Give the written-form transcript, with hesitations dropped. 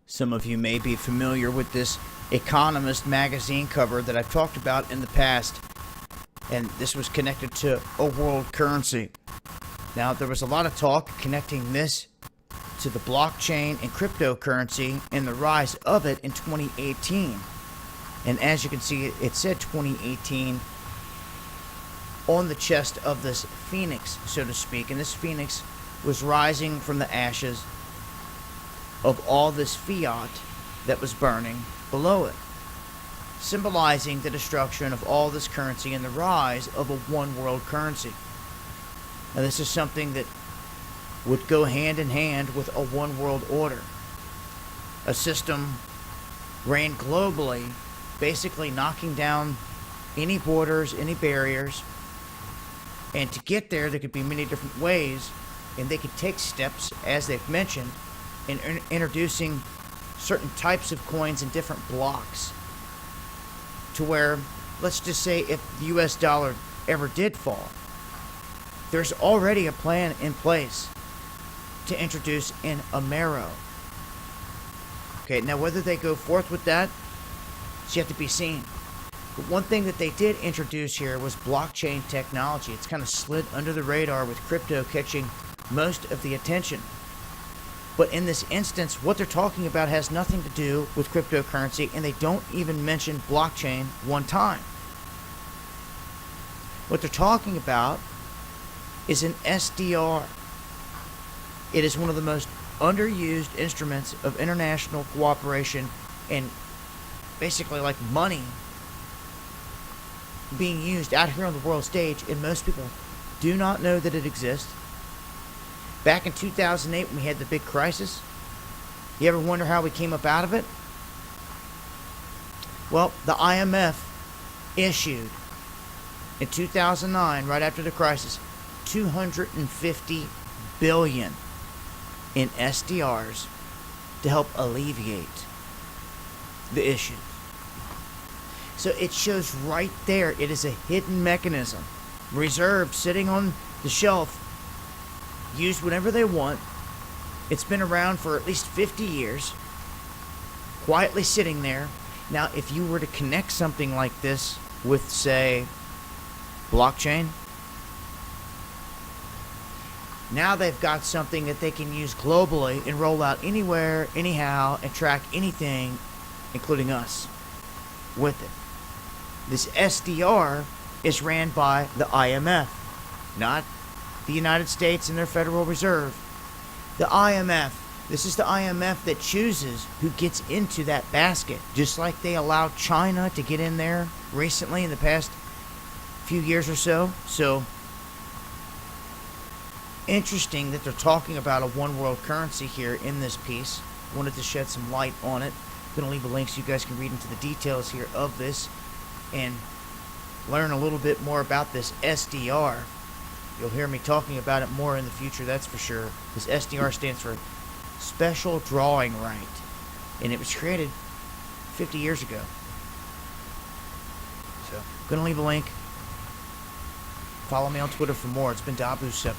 Some of you may be familiar with this Economist magazine cover that I've talked about in the past, and this was connected to a world currency. Now, there was a lot of talk connecting this to the blockchain and cryptocurrency and the rise of it in 2018. And as you can see, it said 2018 on the chest of this phoenix, so to speak. And this phoenix was rising from the ashes of all this fiat that was burning below it, symbolizing the destruction of all this currency and the rise of a one world currency. Now, this is something that would go hand in hand with a one world order, a system ran globally, basically knocking down any borders, any barriers. And to get there, there could be many different ways, and they could take steps, as they've mentioned, in introducing certain types of coins in different blocks, to where, let's just say, if the US dollar ever did fall, there's already a plan in place to introduce an Amero. Okay, now whether they go forth with that, it's yet to be seen. But one thing that they did introduce here was blockchain technology. It's kind of slid under the radar, with crypto catching most of the attention. But in this instance, what they're talking about has nothing to do with cryptocurrency, and they don't even mention blockchain one time. What they're talking about is an SDR. It is one of the most underused instruments of international cooperation, and basically like money being used out here on the world stage, and most people do not know that it exists. Back in 2008, when we had the big crisis, you ever wonder how we came up out of it? Well, the IMF issued in 2009, right after the crisis, $250 billion in SDRs to help alleviate the issue. So it shows right there, it is a hidden mechanism, reserved, sitting on the shelf, used whenever they want. It's been around for at least 50 years, quietly sitting there. Now, if you were to connect something like this with, say, blockchain, now they've got something that they can use globally and roll out anywhere, anyhow, and track anything, including us, with it. This SDR is ran by the IMF, not the United States and their Federal Reserve. The IMF. This is the IMF that chooses who gets into that basket, just like they allowed China to get in there recently in the past few years or so. So, interesting that they're talking about a one world currency here in this piece. Wanted to shed some light on it. Going to leave a link so you guys can read into the details here of this and learn a little bit more about this SDR. You'll hear me talking about it more in the future, that's for sure. This SDR stands for Special Drawing Right, and it was created 50 years ago. So, I'm going to leave a link. Follow me on Twitter for more. It's been Dabu7.